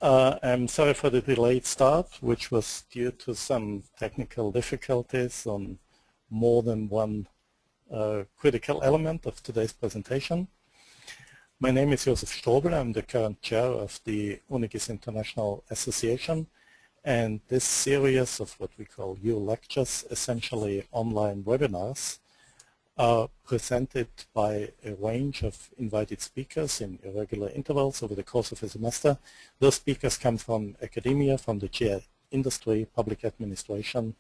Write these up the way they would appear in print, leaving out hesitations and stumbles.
I'm sorry for the delayed start, which was due to some technical difficulties on more than one critical element of today's presentation. My name is Josef Strobel. I'm the current chair of the UNIGIS International Association, and this series of what we call U lectures, essentially online webinars, are presented by a range of invited speakers in irregular intervals over the course of a semester. Those speakers come from academia, from the GI industry, public administration,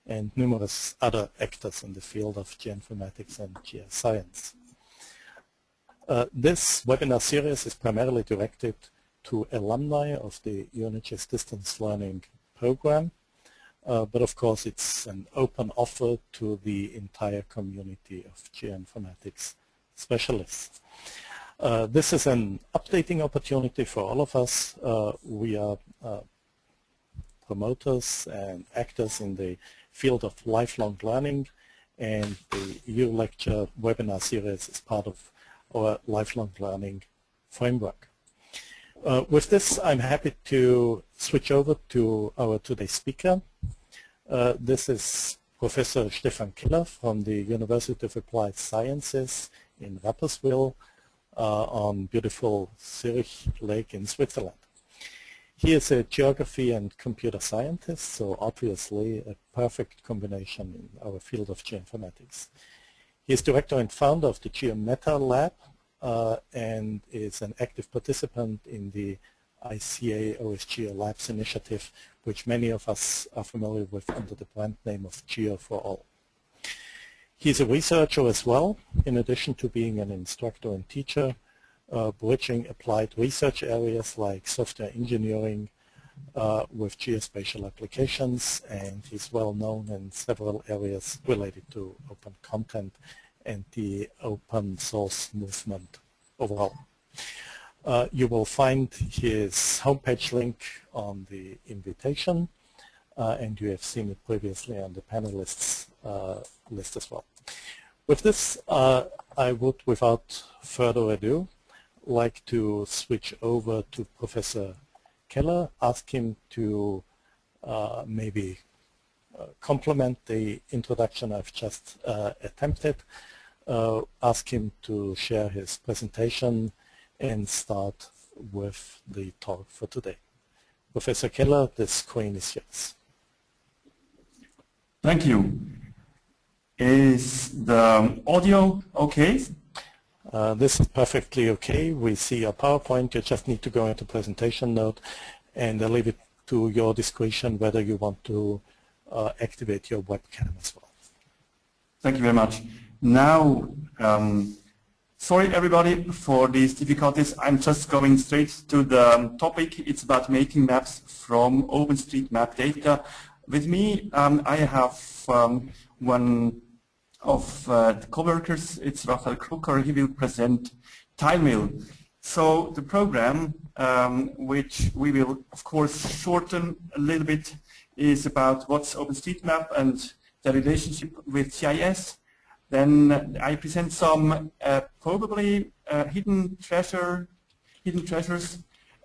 and numerous other actors in the field of geoinformatics and geoscience. This webinar series is primarily directed to alumni of the UNIGIS distance learning program. But of course it's an open offer to the entire community of geoinformatics specialists. This is an updating opportunity for all of us. We are promoters and actors in the field of lifelong learning, and the U lecture webinar series is part of our lifelong learning framework. With this, I'm happy to switch over to our today's speaker. This is Professor Stefan Keller from the University of Applied Sciences in Rapperswil on beautiful Zurich Lake in Switzerland. He is a geography and computer scientist, so obviously a perfect combination in our field of geoinformatics. He is director and founder of the GeoMeta Lab and is an active participant in the ICA OSGeo Labs initiative, which many of us are familiar with under the brand name of Geo for All. He's a researcher as well, in addition to being an instructor and teacher, bridging applied research areas like software engineering with geospatial applications, and he's well known in several areas related to open content and the open source movement overall. You will find his homepage link on the invitation, and you have seen it previously on the panelists list as well. With this, I would, without further ado, like to switch over to Professor Keller, ask him to maybe complement the introduction I've just attempted, ask him to share his presentation, and start with the talk for today. Professor Keller, the screen is yours. Thank you. Is the audio okay? This is perfectly okay. We see your PowerPoint. You just need to go into presentation mode, and I'll leave it to your discretion whether you want to activate your webcam as well. Thank you very much. Now, sorry everybody for these difficulties. I'm just going straight to the topic. It's about making maps from OpenStreetMap data. With me, I have one of the co-workers. It's Raphael Krucker. He will present TileMill. So the program, which we will of course shorten a little bit, is about what's OpenStreetMap and the relationship with GIS. Then I present some probably hidden treasures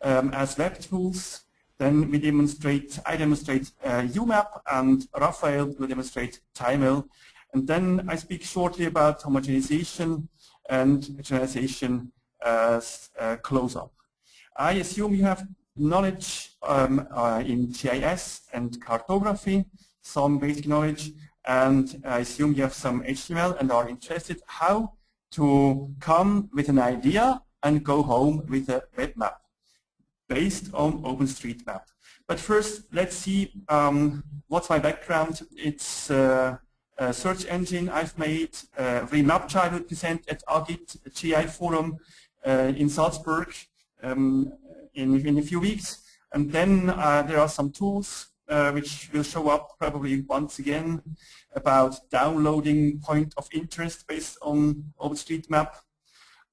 as web tools. Then I demonstrate UMAP, and Raphael will demonstrate TileMill. And then I speak shortly about homogenization and generalization as close-up. I assume you have knowledge in GIS and cartography, some basic knowledge, and I assume you have some HTML and are interested how to come with an idea and go home with a web map based on OpenStreetMap. But first, let's see what's my background. It's a search engine I've made, Remapcha I will present at Agit GI Forum in Salzburg in a few weeks. And then there are some tools which will show up probably once again about downloading point of interest based on OpenStreetMap,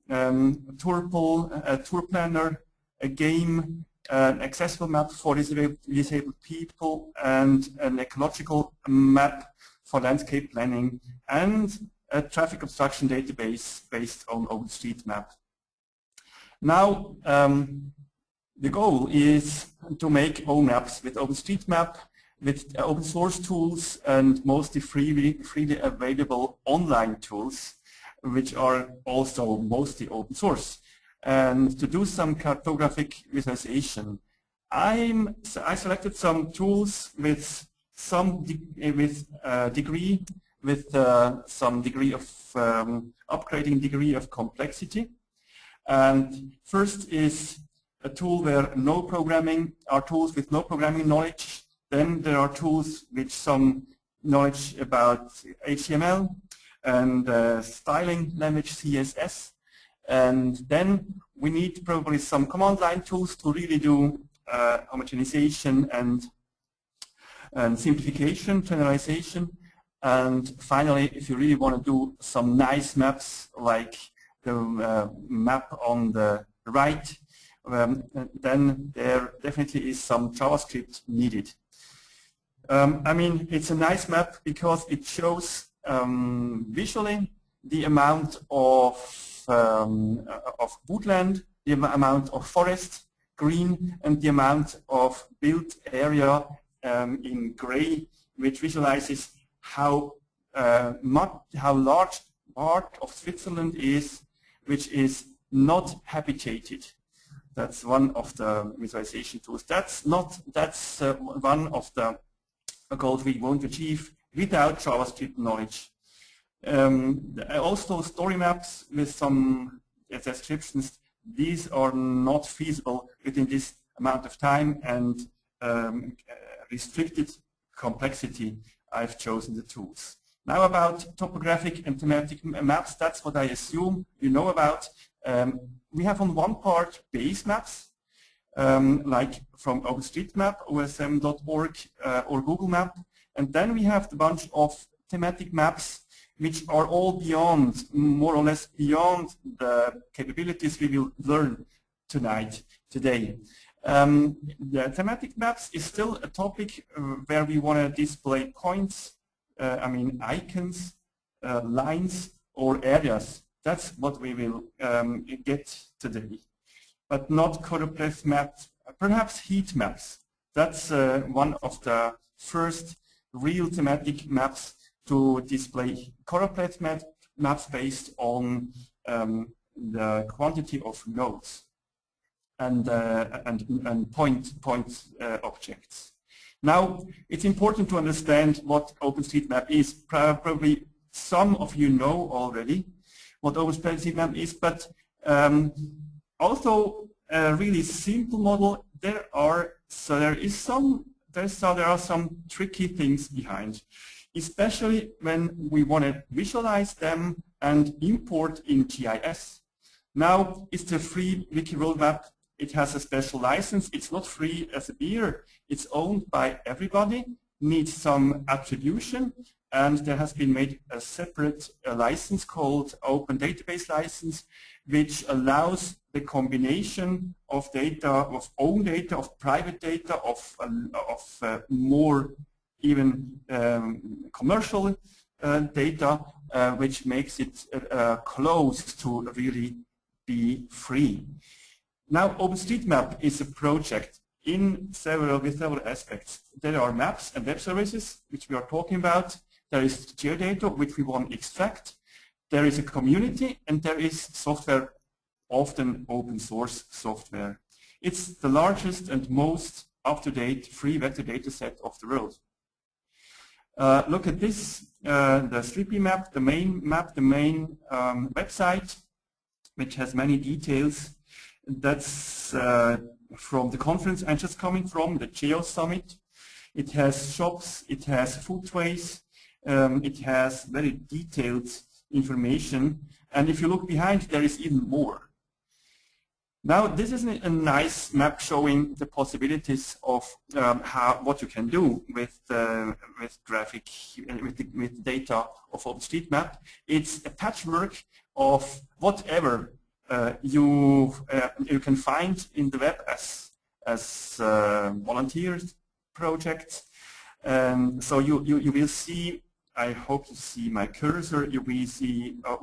Tourpool, a tour planner, a game, an accessible map for disabled people, and an ecological map for landscape planning, and a traffic obstruction database based on OpenStreetMap. Now, The goal is to make own maps with OpenStreetMap, with open source tools and mostly freely available online tools, which are also mostly open source. And to do some cartographic visualization, I selected some tools with some degree of upgrading degree of complexity. And first is a tool where tools with no programming knowledge. Then there are tools with some knowledge about HTML and styling language CSS. And then we need probably some command line tools to really do homogenization and simplification, generalization. And finally, if you really want to do some nice maps like the map on the right, then there definitely is some JavaScript needed. I mean, it's a nice map because it shows visually the amount of woodland, the amount of forest, green, and the amount of built area in gray, which visualizes how large part of Switzerland is, which is not habitated. That's one of the visualization tools. That's one of the goals we want to achieve without JavaScript knowledge. Also story maps with some descriptions, these are not feasible within this amount of time and restricted complexity. I've chosen the tools. Now about topographic and thematic maps, that's what I assume you know about. We have on one part base maps, like from OpenStreetMap, osm.org or Google Map, and then we have the bunch of thematic maps which are all beyond, more or less beyond the capabilities we will learn today. The thematic maps is still a topic where we want to display points, I mean icons, lines or areas. That's what we will get today. But not choropleth maps, perhaps heat maps. That's one of the first real thematic maps to display choropleth maps based on the quantity of nodes and point objects. Now, it's important to understand what OpenStreetMap is. Probably some of you know already what OpenStreetMap is, but also a really simple model. There are some tricky things behind, especially when we want to visualize them and import in GIS. Now, it's a free wiki roadmap. It has a special license. It's not free as a beer. It's owned by everybody, needs some attribution, and there has been made a separate license called Open Database License, which allows the combination of data, of own data, of private data, of more even commercial data, which makes it close to really be free. Now, OpenStreetMap is a project with several aspects. There are maps and web services, which we are talking about. There is geodata, which we want to extract. There is a community, and there is software, often open source software. It's the largest and most up-to-date free vector data set of the world. Look at this, the 3P map, the main website, which has many details. That's from the conference I'm just coming from, the Geo Summit. It has shops, it has foodways, it has very detailed information, and if you look behind, there is even more. Now, this is a nice map showing the possibilities of what you can do with graphic with data of OpenStreetMap. It's a patchwork of whatever you can find in the web as volunteer projects. So you will see, I hope you see my cursor, you will see a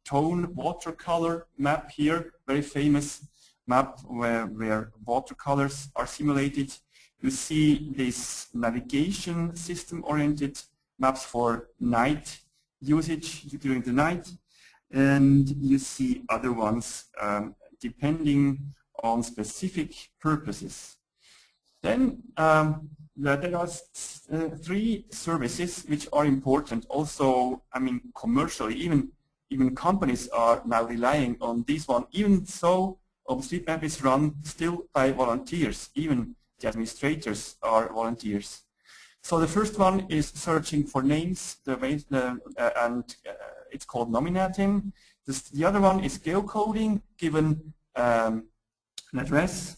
tone watercolor map here, very famous map where watercolors are simulated. You see this navigation system-oriented maps for night usage during the night, and you see other ones depending on specific purposes. Then there are three services which are important. Also, I mean, commercially, even companies are now relying on this one. Even so, OpenStreetMap is run still by volunteers. Even the administrators are volunteers. So the first one is searching for names, and it's called nominating. The other one is geocoding, given an address,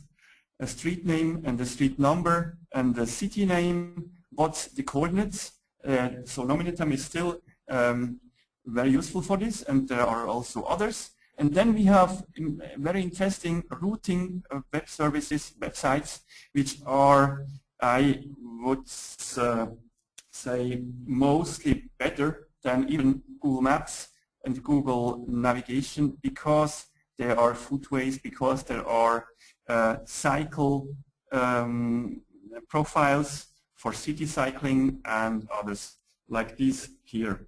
a street name and the street number and the city name, what's the coordinates. So nominatum is still very useful for this, and there are also others. And then we have very interesting routing web services, websites, which are, I would say, mostly better than even Google Maps and Google Navigation, because there are footways, because there are cycle profiles for city cycling and others like these here.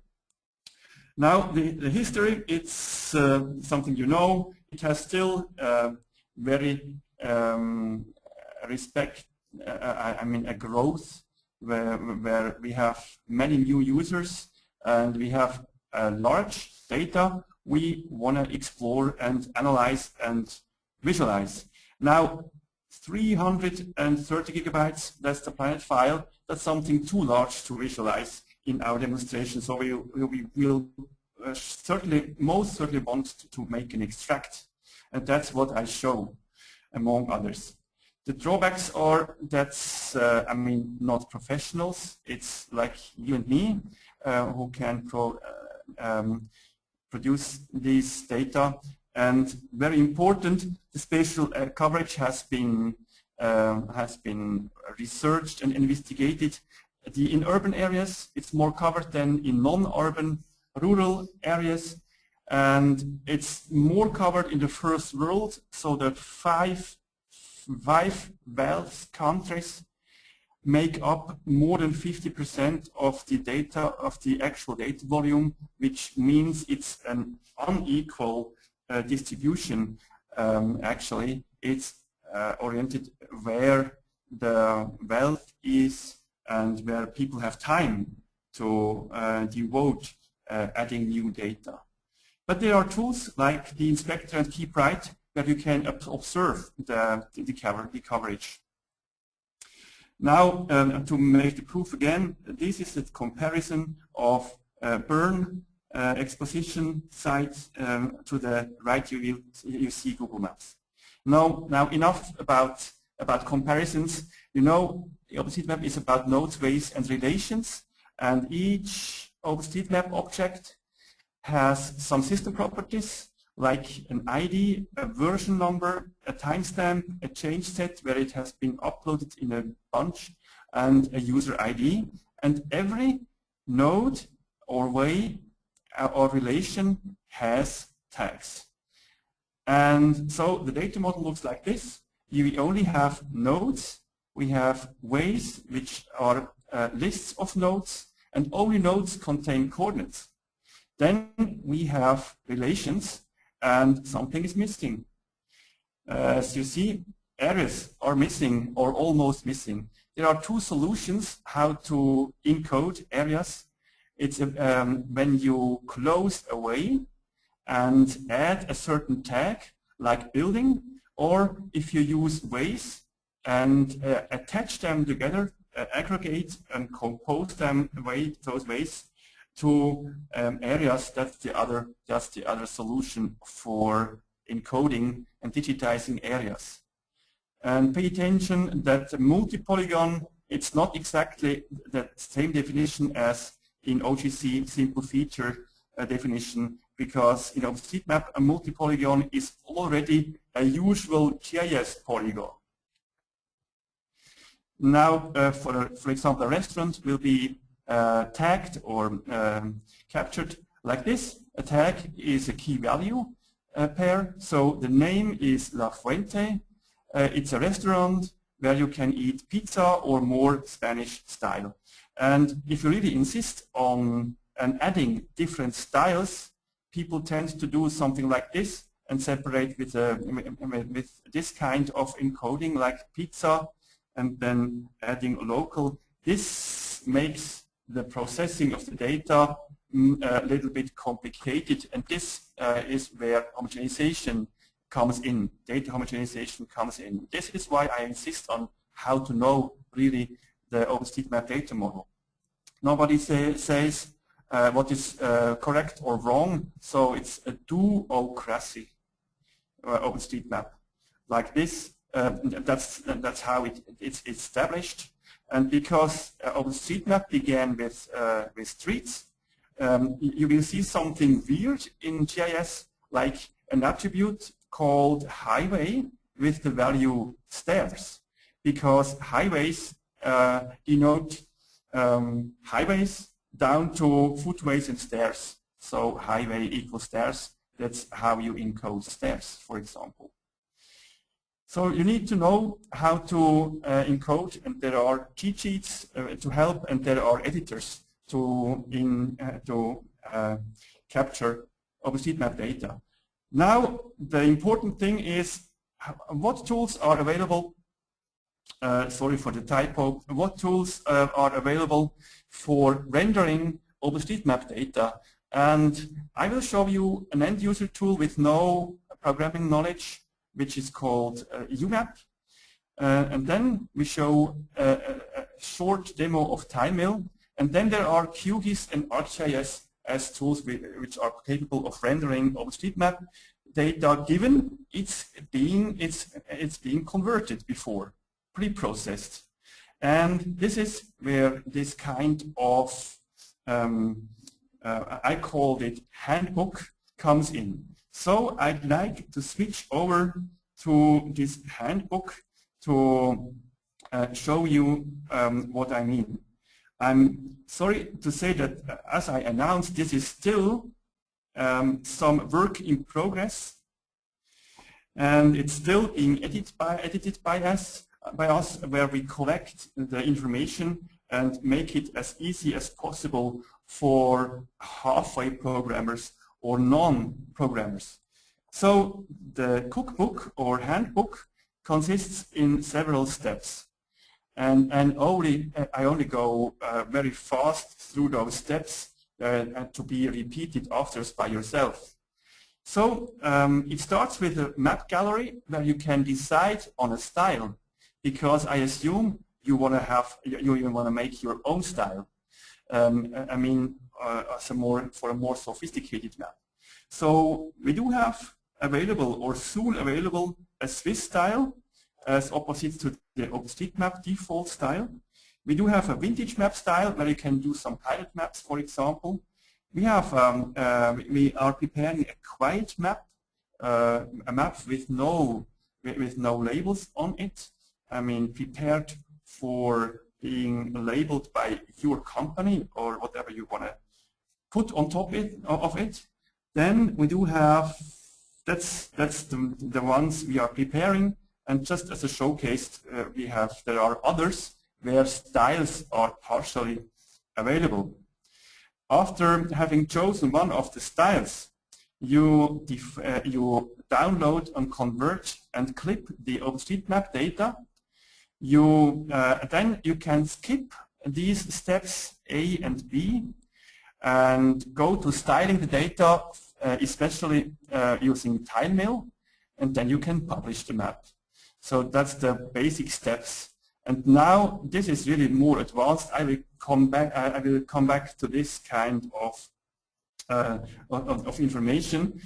Now the history, it's something you know. It has still very a growth where we have many new users and we have large data we want to explore and analyze and visualize. Now 330 gigabytes, that's the planet file. That's something too large to visualize in our demonstration, so we will most certainly want to make an extract, and that's what I show, among others. The drawbacks are that's, not professionals. It's like you and me who can produce these data. And very important, the spatial coverage has been researched and investigated. In urban areas, it's more covered than in non-urban rural areas, and it's more covered in the first world. So that five wealth countries make up more than 50% of the data, of the actual data volume, which means it's an unequal distribution. Actually, it's oriented where the wealth is and where people have time to devote adding new data. But there are tools like the inspector and keep right that you can observe the coverage. Now, to make the proof again, this is the comparison of burn exposition sites. To the right, you see Google Maps. Now enough about comparisons. You know, the OpenStreetMap is about nodes, ways, and relations, and each OpenStreetMap object has some system properties like an ID, a version number, a timestamp, a change set where it has been uploaded in a bunch, and a user ID. And every node or way or relation has tags. And so the data model looks like this. We only have nodes, we have ways which are lists of nodes, and only nodes contain coordinates. Then we have relations, and something is missing. As you see, areas are missing or almost missing. There are two solutions how to encode areas. It's when you close a way and add a certain tag like building, or if you use ways and attach them together, aggregate and compose them those ways to areas. That's the other solution for encoding and digitizing areas. And pay attention that multi-polygon, it's not exactly the same definition as in OGC simple feature definition, because in OpenStreetMap a multi-polygon is already a usual GIS polygon. Now, for example, a restaurant will be tagged or captured like this. A tag is a key value. pair. So the name is La Fuente. It's a restaurant where you can eat pizza or more Spanish style. And if you really insist on adding different styles, people tend to do something like this and separate with this kind of encoding like pizza and then adding local. This makes the processing of the data a little bit complicated, and this is where homogenization comes in, data homogenization comes in. This is why I insist on how to know really the OpenStreetMap data model. Nobody says what is correct or wrong, so it's a do-ocracy, OpenStreetMap. Like this, that's how it's established. And because OpenStreetMap began with streets, you will see something weird in GIS, like an attribute called highway with the value stairs, because highways denote highways down to footways and stairs. So highway equals stairs. That's how you encode stairs, for example. So you need to know how to encode, and there are cheat sheets to help, and there are editors to capture OpenStreetMap data. Now the important thing is what tools are available. Sorry for the typo. What tools are available for rendering OpenStreetMap data? And I will show you an end-user tool with no programming knowledge, which is called UMAP. And then we show a short demo of TileMill. And then there are QGIS and ArcGIS as tools which are capable of rendering OpenStreetMap data, given it's being converted before, pre-processed. And this is where this kind of I called it handbook comes in. So I'd like to switch over to this handbook to show you what I mean. I'm sorry to say that, as I announced, this is still some work in progress, and it's still being edited by us, where we collect the information and make it as easy as possible for halfway programmers or non-programmers. So the cookbook or handbook consists in several steps, and I only go very fast through those steps to be repeated after by yourself. So it starts with a map gallery where you can decide on a style, because I assume you want to make your own style. I mean, for a more sophisticated map. So we do have available, or soon available, a Swiss style as opposite to the OpenStreetMap default style. We do have a vintage map style where you can do some pilot maps, for example. We have we are preparing a quiet map, a map with no labels on it. I mean, prepared for being labeled by your company or whatever you want to put on top of it. Then we do have, that's the ones we are preparing, and just as a showcase, there are others where styles are partially available. After having chosen one of the styles, you download and convert and clip the OpenStreetMap data. Then you can skip these steps A and B and go to styling the data, especially using TileMill, and then you can publish the map. So that's the basic steps. And now this is really more advanced. I will come back to this kind of information.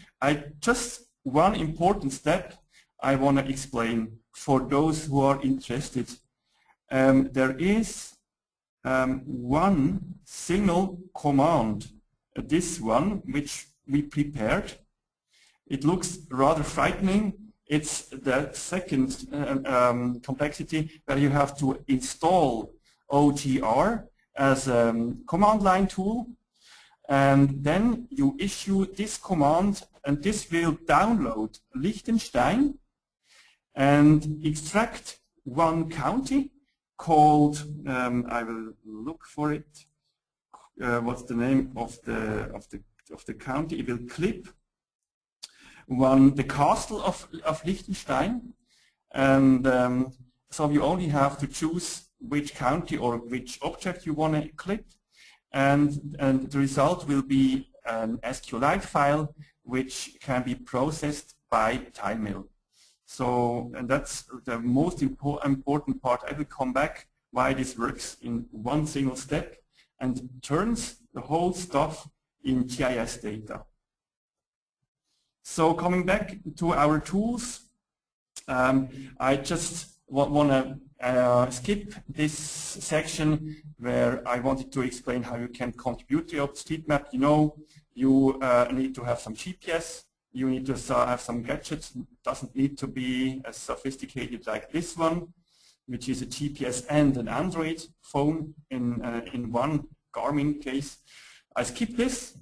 Just one important step I want to explain for those who are interested. There is one single command, this one, which we prepared. It looks rather frightening. It's the second complexity, where you have to install OGR as a command line tool. and then you issue this command, and this will download Liechtenstein and extract one county called, I will look for it, what's the name of the county? It will clip the castle of Liechtenstein, and so you only have to choose which county or which object you want to clip, and the result will be an SQLite file which can be processed by TileMill. So, and that's the most important part. I will come back why this works in one single step and turns the whole stuff in GIS data. So coming back to our tools, I just want to skip this section where I wanted to explain how you can contribute to OpenStreetMap. You know, you need to have some GPS, you need to have some gadgets. It doesn't need to be as sophisticated like this one, which is a GPS and an Android phone in one Garmin case. I skip this.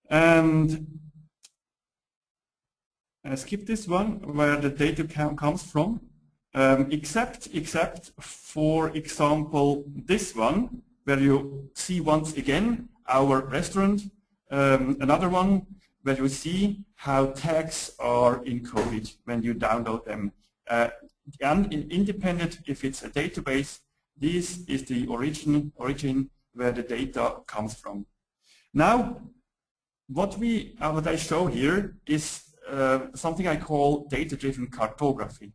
And I skip this one where the data comes from, except for example this one where you see once again our restaurant, another one where you see how tags are encoded when you download them. And independent if it's a database, this is the origin where the data comes from. Now, what I show here is something I call data-driven cartography.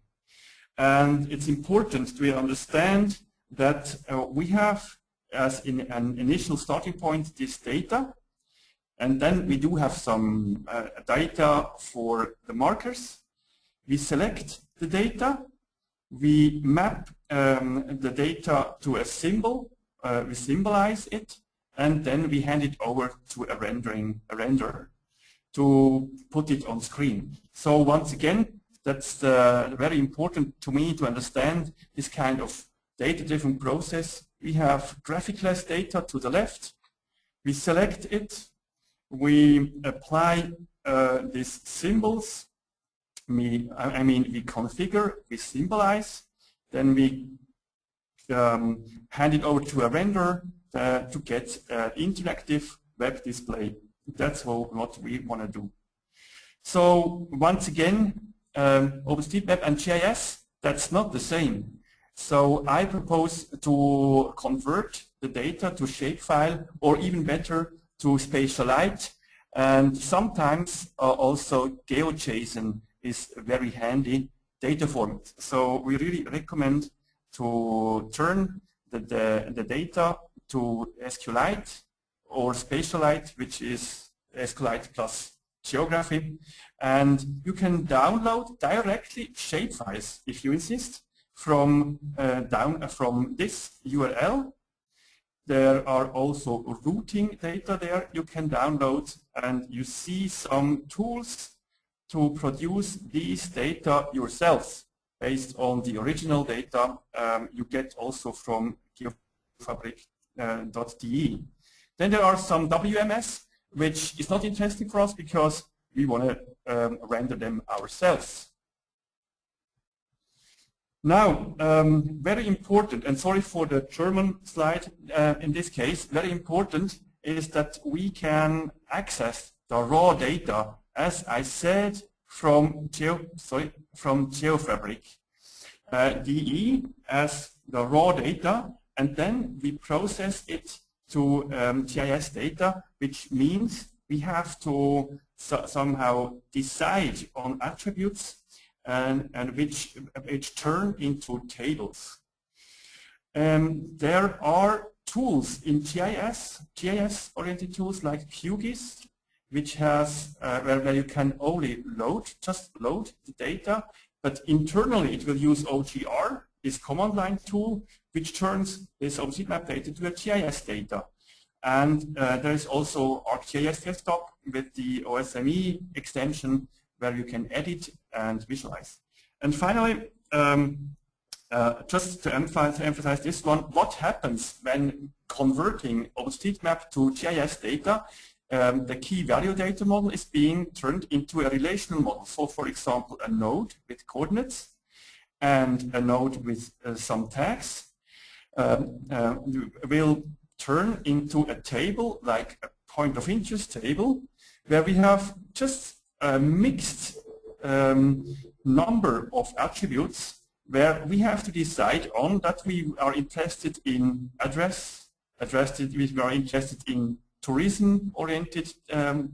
And it's important to understand that we have as an initial starting point this data, and then we do have some data for the markers. We select the data, we map the data to a symbol, we symbolize it, and then we hand it over to a renderer to put it on screen. So once again, that's very important to me to understand this kind of data-driven process. We have graphicless data to the left, we select it, we apply these symbols, we configure, we symbolize, then we hand it over to a renderer to get an interactive web display. That's what we want to do. So once again, OpenStreetMap and GIS, that's not the same. So I propose to convert the data to shapefile, or even better, to spatialite, and sometimes also GeoJSON is a very handy data format. So we really recommend to turn the data to SQLite or spatialite, which is SQLite plus geography, and you can download directly shapefiles if you insist from this URL. There are also routing data there you can download, and you see some tools to produce these data yourself based on the original data you get also from geofabric.de. Then there are some WMS, which is not interesting for us because we want to render them ourselves. Now, very important, and sorry for the German slide in this case, very important is that we can access the raw data, as I said, from geofabric.de as the raw data, and then we process it to GIS data, which means we have to somehow decide on attributes and which turn into tables. There are tools in GIS-oriented tools like QGIS, which has where you can only just load the data, but internally it will use OGR, this command line tool, which turns this OpenStreetMap data to a GIS data. And there is also ArcGIS Desktop with the OSME extension where you can edit and visualize. And finally, just to emphasize this one, what happens when converting OpenStreetMap to GIS data? The key value data model is being turned into a relational model. So, for example, a node with coordinates and a node with some tags will turn into a table, like a point of interest table, where we have just a mixed number of attributes where we have to decide on that we are interested in address, we are interested in tourism-oriented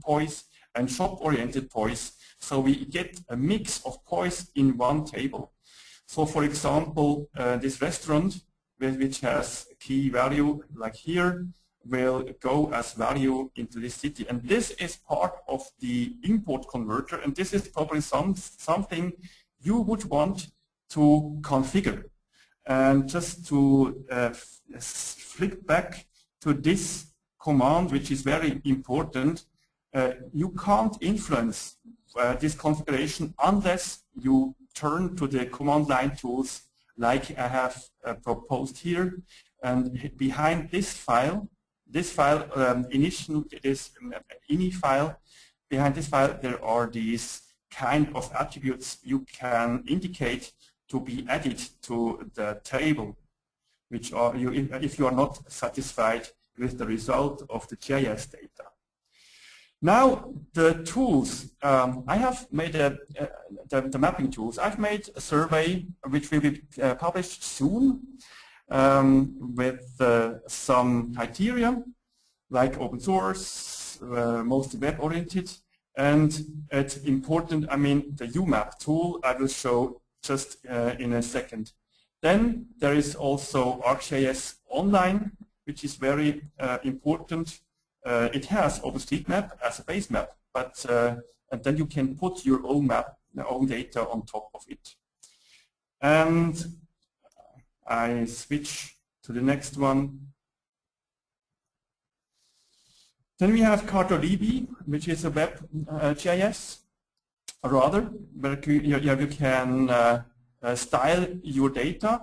points and shop-oriented points. So we get a mix of points in one table. So for example, this restaurant, which has a key value like here, will go as value into this city. And this is part of the import converter, and this is probably something you would want to configure. And just to flick back to this command, which is very important, you can't influence this configuration unless you turn to the command line tools like I have proposed here. And behind this file, ini file, behind this file there are these kind of attributes you can indicate to be added to the table, which are if you are not satisfied with the result of the GIS data. Now the tools, I have made the mapping tools. I've made a survey which will be published soon with some criteria like open source, mostly web oriented, and it's important, I mean the UMAP tool I will show just in a second. Then there is also ArcGIS Online, which is very important. It has OpenStreetMap as a base map, but and then you can put your own map, your own data on top of it. And I switch to the next one. Then we have cartographic, which is a web GIS, rather, where you can style your data,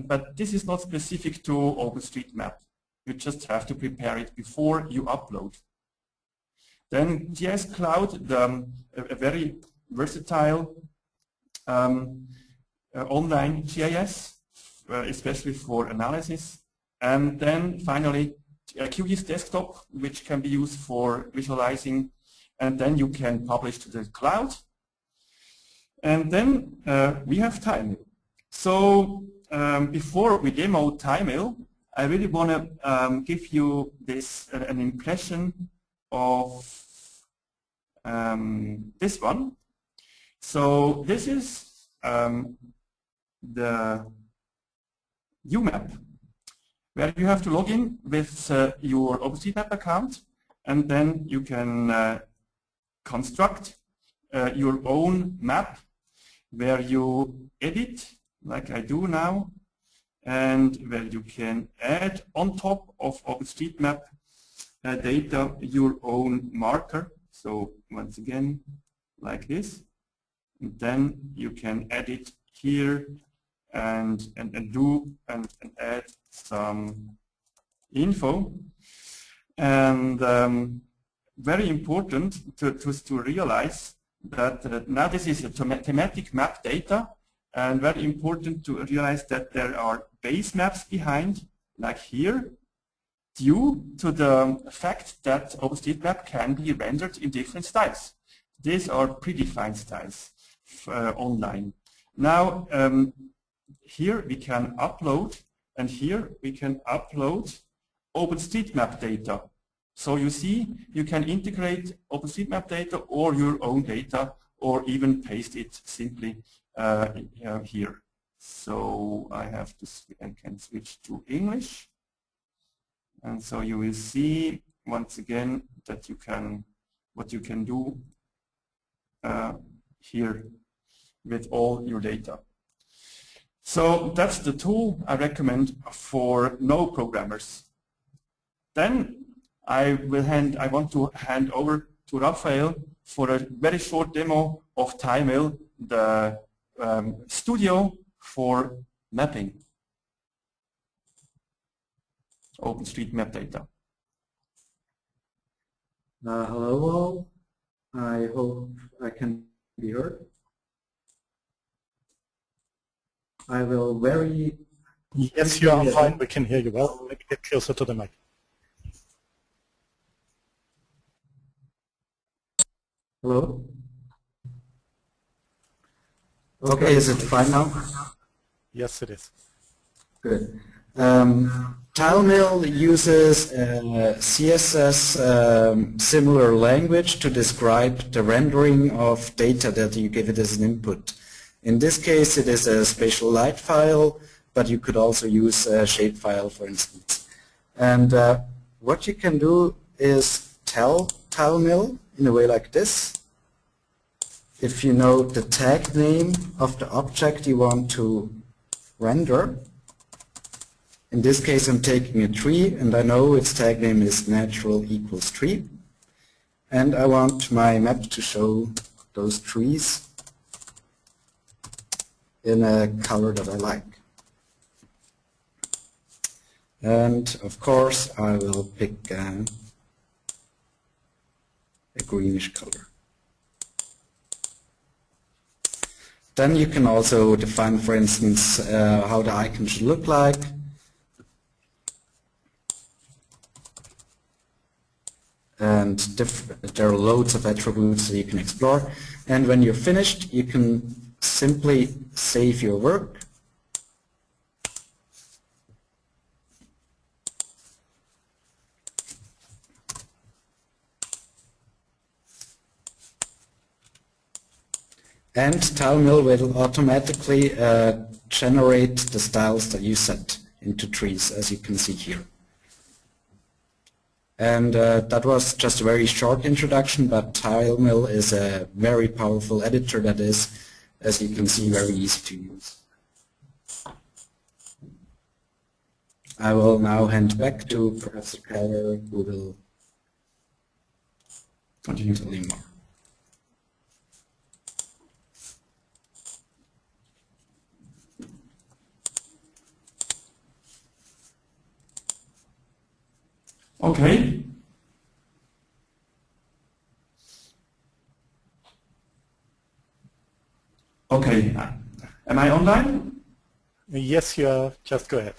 but this is not specific to OpenStreetMap. You just have to prepare it before you upload. Then GIS Cloud, a very versatile online GIS, especially for analysis. And then finally, QGIS Desktop, which can be used for visualizing, and then you can publish to the cloud. And then we have TileMill. So before we demo TileMill, I really want to give you an impression of this one. So this is the UMAP, where you have to log in with your OpenStreetMap account, and then you can construct your own map where you edit, like I do now, and where you can add on top of OpenStreetMap data your own marker. So once again, like this, and then you can edit here and add some info. And very important to realize that now this is a thematic map data, and very important to realize that there are base maps behind, like here, due to the fact that OpenStreetMap can be rendered in different styles. These are predefined styles online. Now, here we can upload, and here we can upload OpenStreetMap data. So you see, you can integrate OpenStreetMap data or your own data, or even paste it simply here. So I can switch to English, and so you will see once again that what you can do here with all your data. So that's the tool I recommend for no programmers. Then I want to hand over to Raphael for a very short demo of TileMill, the studio for mapping OpenStreetMap data. Hello all. I hope I can be heard. I will very... Yes, you are fine. We can hear you well. Maybe get closer to the mic. Hello? Okay, is it fine now? Yes, it is. Good. TileMill uses CSS similar language to describe the rendering of data that you give it as an input. In this case, it is a spatial light file, but you could also use a shape file, for instance. And what you can do is tell TileMill in a way like this. If you know the tag name of the object you want to render, in this case I'm taking a tree and I know its tag name is natural equals tree, and I want my map to show those trees in a color that I like. And of course I will pick a greenish color. Then you can also define, for instance, how the icon should look like. And there are loads of attributes that you can explore. And when you're finished, you can simply save your work. And TileMill will automatically generate the styles that you set into trees, as you can see here. And that was just a very short introduction, but TileMill is a very powerful editor that is, as you can see, very easy to use. I will now hand back to Professor Keller, who will continue to learn more. Okay. Okay. Am I online? Yes, you are. Just go ahead.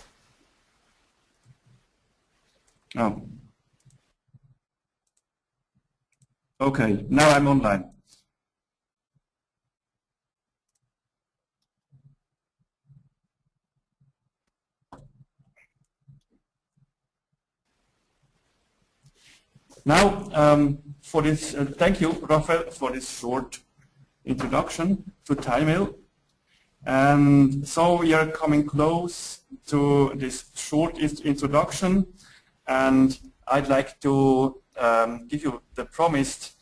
Oh. Okay. Now I'm online. Now, for this, thank you, Raphael, for this short introduction to TileMill. And so we are coming close to this short introduction, and I'd like to give you the promised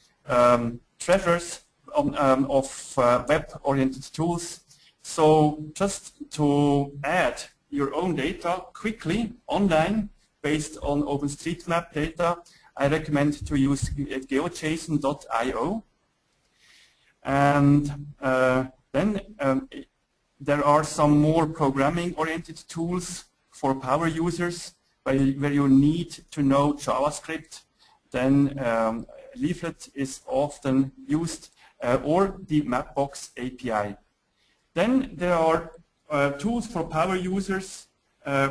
treasures of web-oriented tools. So just to add your own data quickly online based on OpenStreetMap data, I recommend to use geojson.io. And then there are some more programming-oriented tools for power users where you need to know JavaScript. Then Leaflet is often used, or the Mapbox API. Then there are tools for power users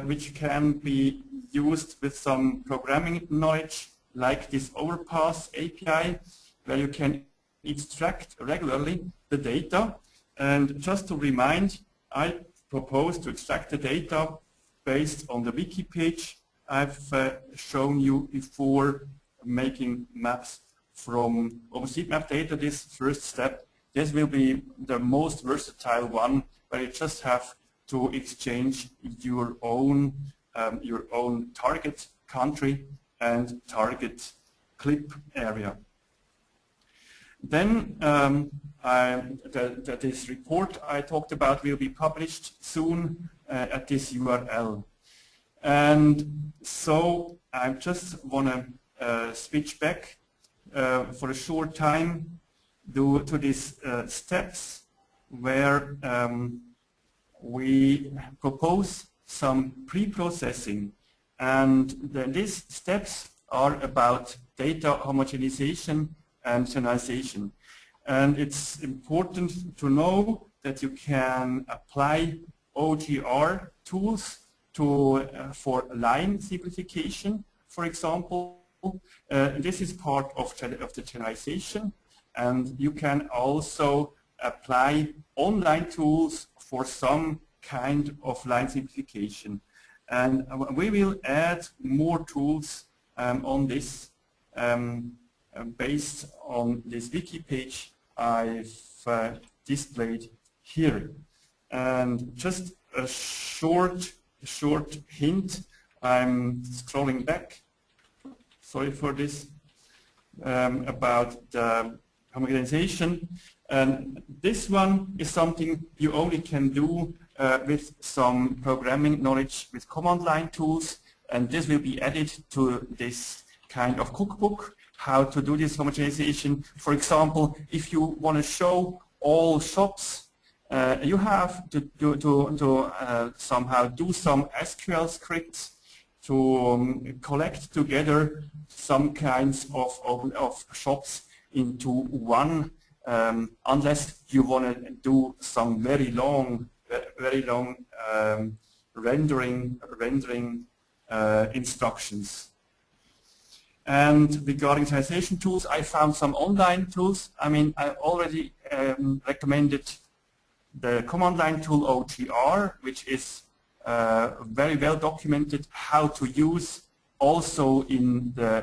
which can be used with some programming knowledge, like this Overpass API, where you can extract regularly the data. And just to remind, I propose to extract the data based on the wiki page I've shown you before, making maps from OpenStreetMap data. This first step, this will be the most versatile one, where you just have to exchange your own target country and target clip area. Then this report I talked about will be published soon at this URL. And so I just want to switch back for a short time to these steps where we propose some pre-processing, and these steps are about data homogenization and generalization. And it's important to know that you can apply OGR tools for line simplification, for example. This is part of the generalization, and you can also apply online tools for some kind of line simplification. And we will add more tools on this based on this wiki page I've displayed here. And just a short hint, I'm scrolling back, sorry for this, about the homogenization. And this one is something you only can do with some programming knowledge with command line tools, and this will be added to this kind of cookbook, how to do this homogenization. For example, if you want to show all shops, you have to somehow do some SQL scripts to collect together some kinds of shops into one, unless you want to do some very long rendering instructions. And regarding translation tools, I found some online tools. I mean, I already recommended the command line tool OGR, which is very well documented how to use also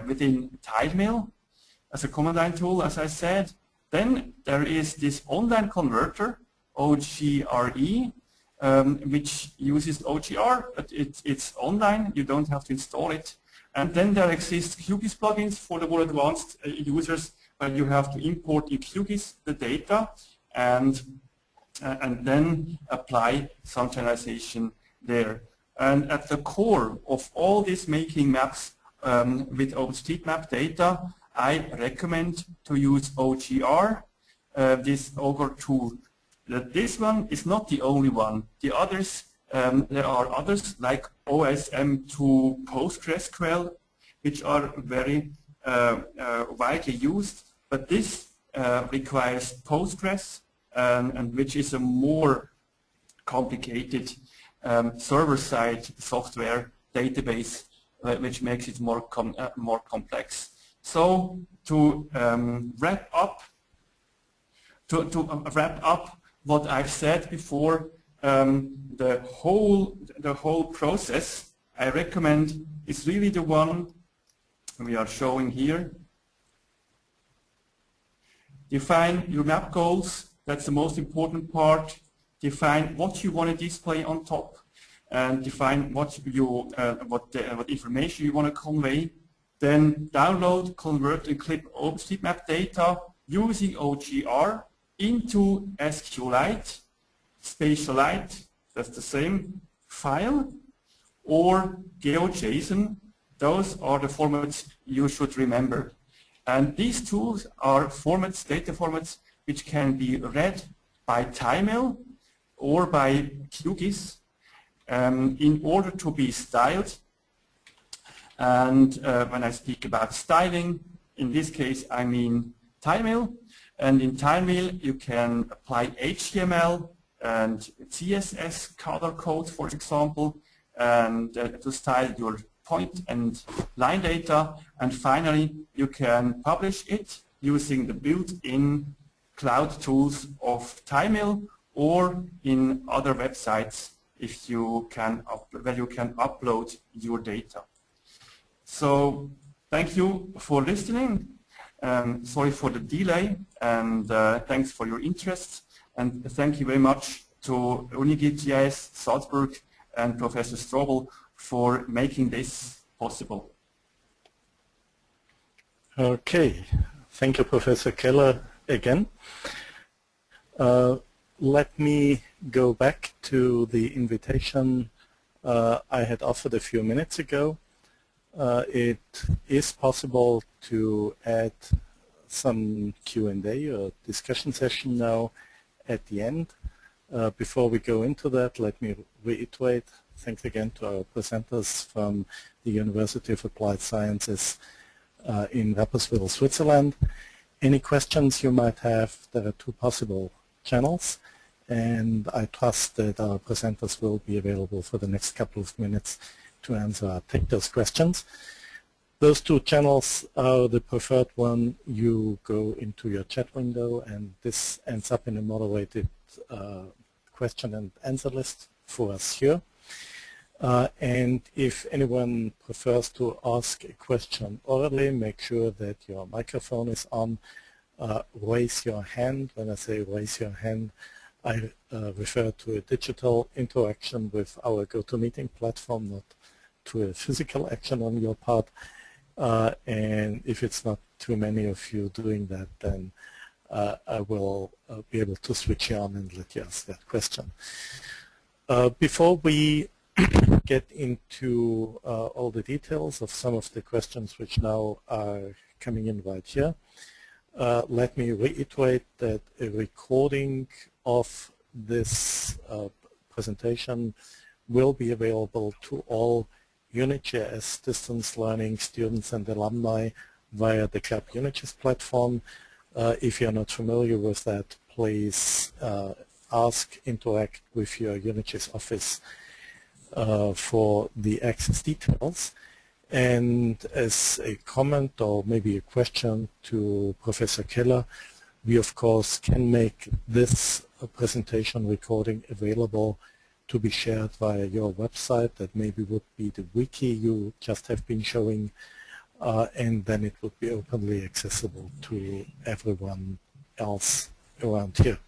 within TileMill as a command line tool, as I said. Then there is this online converter, OGRE, which uses OGR, but it's online, you don't have to install it. And then there exists QGIS plugins for the more advanced users, but you have to import in QGIS the data and then apply some generalization there. And at the core of all this making maps with OpenStreetMap data, I recommend to use OGR, this OGR tool. This one is not the only one. The others, there are others like OSM2 PostgreSQL, which are very widely used, but this requires Postgres, and which is a more complicated server-side software database, which makes it more complex. So to wrap up what I've said before, the whole process I recommend is really the one we are showing here. Define your map goals. That's the most important part. Define what you want to display on top, and define what information you want to convey. Then download, convert, and clip OpenStreetMap data using OGR into SQLite, SpatialLite, that's the same file, or GeoJSON. Those are the formats you should remember. And these tools are formats, data formats, which can be read by TileMill or by QGIS in order to be styled. And when I speak about styling, in this case I mean TileMill. And in TileMill you can apply HTML and CSS color codes, for example, and to style your point and line data. And finally you can publish it using the built-in cloud tools of TileMill or in other websites if you can where you can upload your data. So thank you for listening. Sorry for the delay, and thanks for your interest, and thank you very much to UNIGIS Salzburg and Professor Strobel for making this possible. Okay, thank you, Professor Keller, again. Let me go back to the invitation I had offered a few minutes ago. It is possible to add some Q&A or discussion session now at the end. Before we go into that, let me reiterate thanks again to our presenters from the University of Applied Sciences in Rapperswil, Switzerland. Any questions you might have, there are two possible channels, and I trust that our presenters will be available for the next couple of minutes to take those questions. Those two channels are the preferred one. You go into your chat window, and this ends up in a moderated question and answer list for us here. And if anyone prefers to ask a question orally, make sure that your microphone is on. Raise your hand. When I say raise your hand, I refer to a digital interaction with our GoToMeeting platform, not to a physical action on your part. And if it's not too many of you doing that, then I will be able to switch you on and let you ask that question. Before we get into all the details of some of the questions which now are coming in right here, let me reiterate that a recording of this presentation will be available to all UNIGIS distance learning students and alumni via the Club UNIGIS platform. If you're not familiar with that, please interact with your UNIGIS office for the access details. And as a comment or maybe a question to Professor Keller, we of course can make this presentation recording available to be shared via your website. That maybe would be the wiki you just have been showing, and then it would be openly accessible to everyone else around here.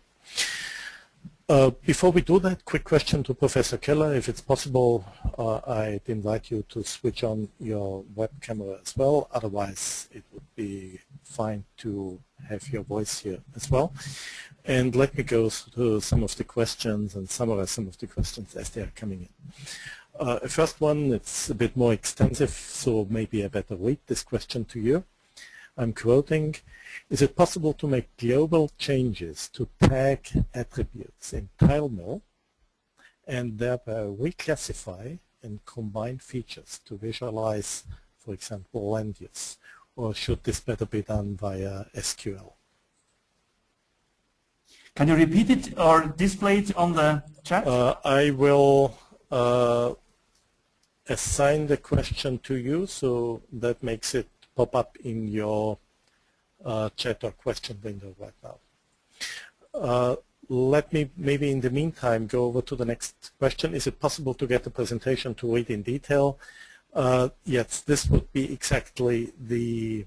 Before we do that, quick question to Professor Keller. If it's possible, I'd invite you to switch on your web camera as well. Otherwise, it would be fine to have your voice here as well. And let me go through some of the questions and summarize some of the questions as they are coming in. First one, it's a bit more extensive, so maybe I better read this question to you. I'm quoting, is it possible to make global changes to tag attributes in TileMill and thereby reclassify and combine features to visualize, for example, land use? Or should this better be done via SQL? Can you repeat it or display it on the chat? I will assign the question to you, so that makes it pop up in your chat or question window right now. Let me maybe in the meantime go over to the next question. Is it possible to get the presentation to read in detail? Yes, this would be exactly the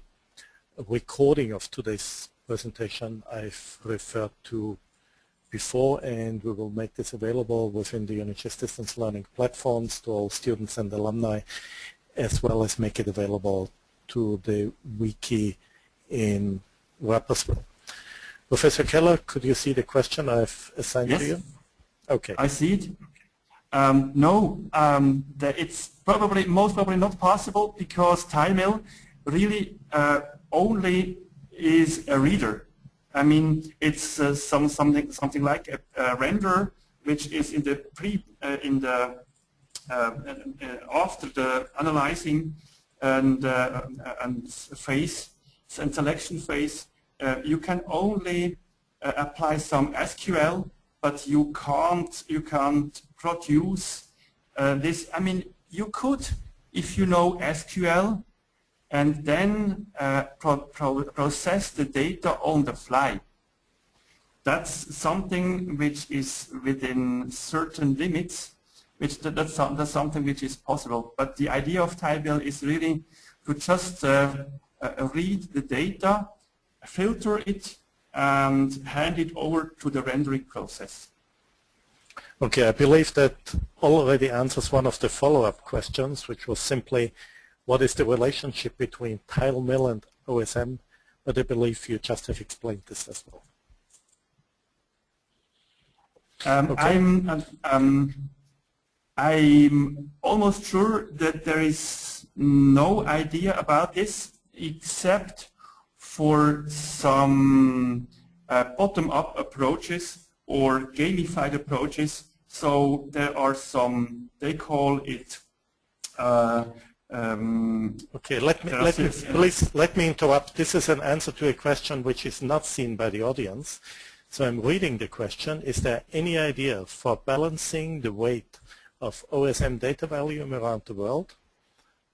recording of today's presentation I've referred to before, and we will make this available within the UNIGIS distance learning platforms to all students and alumni, as well as make it available to the wiki in Rapperswil. Professor Keller, could you see the question I've assigned to you? Okay. I see it. No, it's most probably not possible because TileMill really only is a reader. I mean, it's something like a renderer, which is in the after the analyzing and phase and selection phase. You can only apply some SQL, but you can't produce this. I mean, you could if you know SQL and then process the data on the fly. That's something which is within certain limits, that's something which is possible. But the idea of TileMill is really to just read the data, filter it, and hand it over to the rendering process. Okay, I believe that already answers one of the follow-up questions, which was simply, what is the relationship between TileMill and OSM? But I believe you just have explained this as well. Okay. I'm almost sure that there is no idea about this except for some bottom-up approaches or gamified approaches. So there are some, they call it okay, let me interrupt. This is an answer to a question which is not seen by the audience. So I'm reading the question. Is there any idea for balancing the weight of OSM data volume around the world?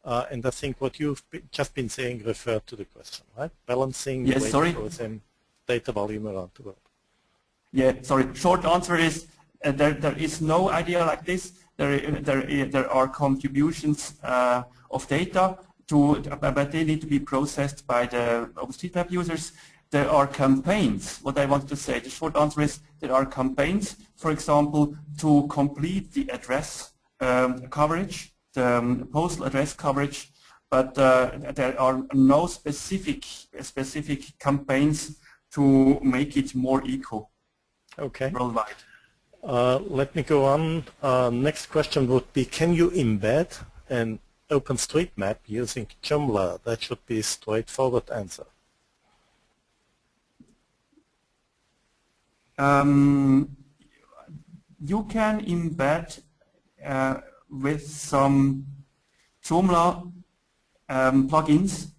And I think what you've just been saying referred to the question, right? Balancing the weight of OSM data volume around the world. Yeah, sorry. Short answer is there is no idea like this. There are contributions of data but they need to be processed by the OpenStreetMap users. There are campaigns. What I wanted to say, the short answer is there are campaigns, for example, to complete the address coverage, the postal address coverage, but there are no specific campaigns to make it more equal worldwide. Let me go on. Next question would be, can you embed an OpenStreetMap using Joomla? That should be a straightforward answer. You can embed with some Joomla plugins,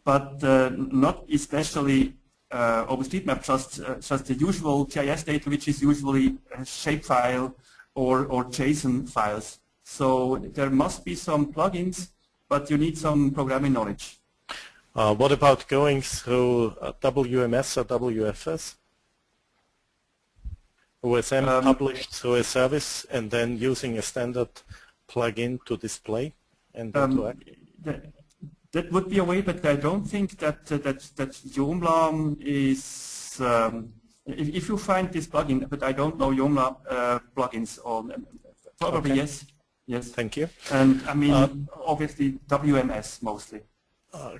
but not especially OpenStreetMap, just the usual GIS data, which is usually a shapefile or JSON files. So there must be some plugins, but you need some programming knowledge. What about going through WMS or WFS? OSM published through a service and then using a standard plugin to display and to act? That would be a way, but I don't think that Joomla is. If you find this plugin, but I don't know Joomla plugins, or probably yes. Thank you. And I mean, obviously WMS mostly.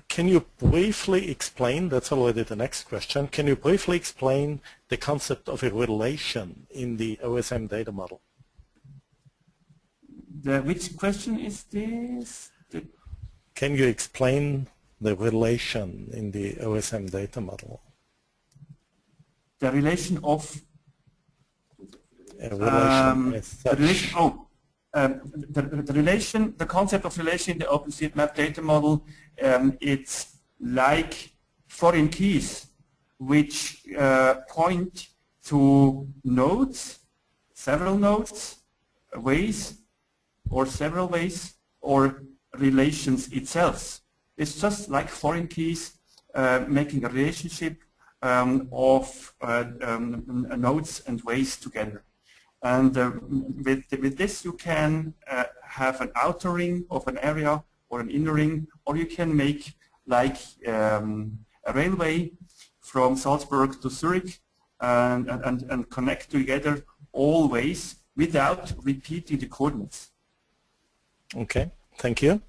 Can you briefly explain, that's already the next question, can you briefly explain the concept of a relation in the OSM data model? Which question is this? Can you explain the relation in the OSM data model? The relation of... A relation as such. The concept of relation in the OpenStreetMap data model, it's like foreign keys which point to nodes, several nodes, ways, or several ways, or relations itself. It's just like foreign keys making a relationship of nodes and ways together. And with this you can have an outer ring of an area or an inner ring, or you can make like a railway from Salzburg to Zurich and connect together all ways without repeating the coordinates. Okay, thank you.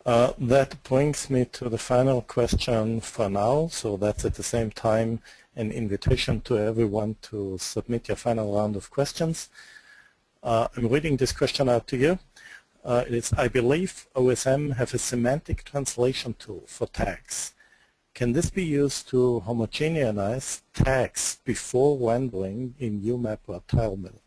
That brings me to the final question for now, so that's at the same time an invitation to everyone to submit your final round of questions. I'm reading this question out to you. It is, I believe OSM have a semantic translation tool for tags. Can this be used to homogenize tags before rendering in UMAP or TileMill?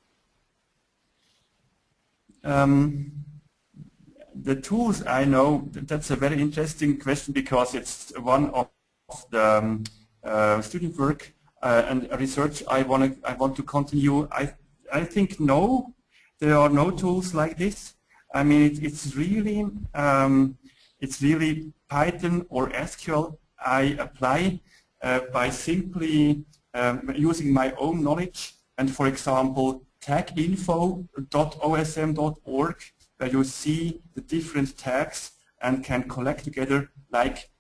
The tools I know, that's a very interesting question because it's one of the student work and research I want to continue. I think no, there are no tools like this. I mean, it's really Python or SQL I apply by simply using my own knowledge and, for example, taginfo.osm.org, where you see the different tags and can collect together like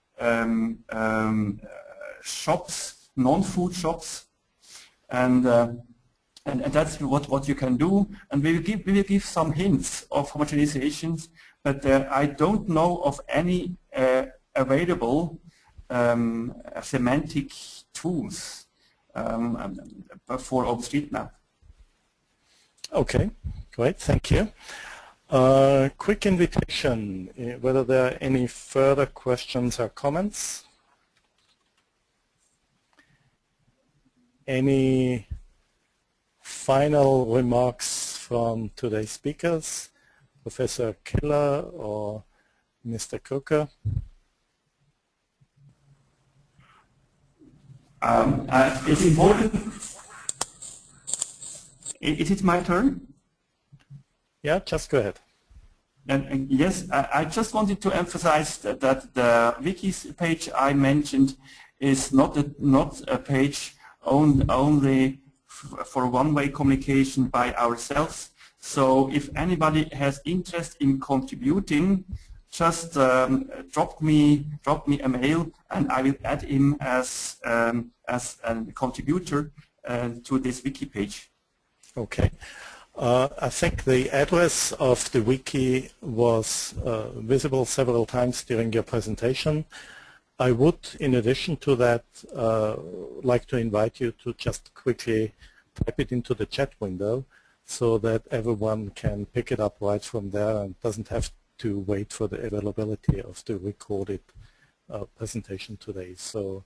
shops, non-food shops, and that's what you can do. And we will give some hints of homogenizations, but I don't know of any available semantic tools for OpenStreetMap. Okay, great, thank you. Quick invitation, whether there are any further questions or comments? Any final remarks from today's speakers, Professor Keller or Mr. Coker? It's important. Is it my turn? Yeah, just go ahead. And yes, I just wanted to emphasize that the wikis page I mentioned is not a page only for one-way communication by ourselves. So if anybody has interest in contributing, just drop me a mail, and I will add him as a contributor to this wiki page. Okay. I think the address of the wiki was visible several times during your presentation. I would, in addition to that, like to invite you to just quickly type it into the chat window so that everyone can pick it up right from there and doesn't have to wait for the availability of the recorded presentation today. So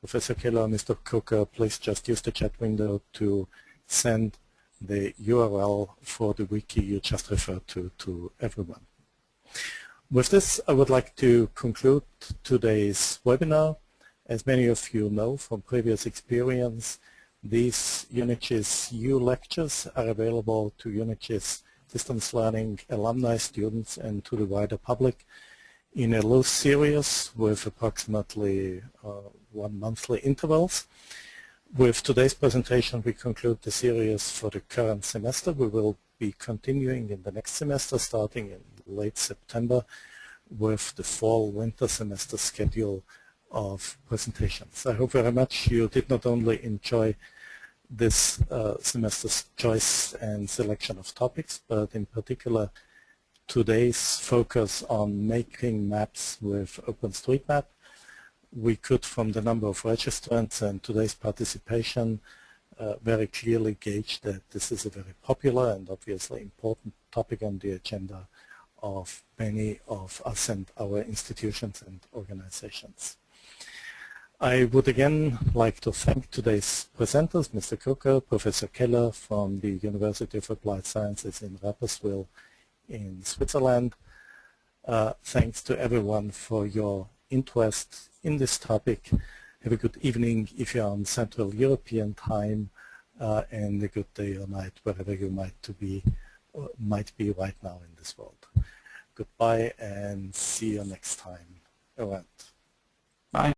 Professor Keller, Mr. Coker, please just use the chat window to send the URL for the wiki you just referred to everyone. With this, I would like to conclude today's webinar. As many of you know from previous experience, these UNIGIS U lectures are available to UNIGIS distance learning alumni, students, and to the wider public in a loose series with approximately 1 monthly intervals. With today's presentation, we conclude the series for the current semester. We will be continuing in the next semester, starting in late September, with the fall-winter semester schedule of presentations. I hope very much you did not only enjoy this semester's choice and selection of topics, but in particular today's focus on making maps with OpenStreetMap. We could, from the number of registrants and today's participation, very clearly gauge that this is a very popular and obviously important topic on the agenda of many of us and our institutions and organizations. I would again like to thank today's presenters, Mr. Coker, Professor Keller from the University of Applied Sciences in Rapperswil in Switzerland. Thanks to everyone for your interest in this topic. Have a good evening if you're on Central European time, and a good day or night wherever you might be right now in this world. Goodbye and see you next time around. Bye.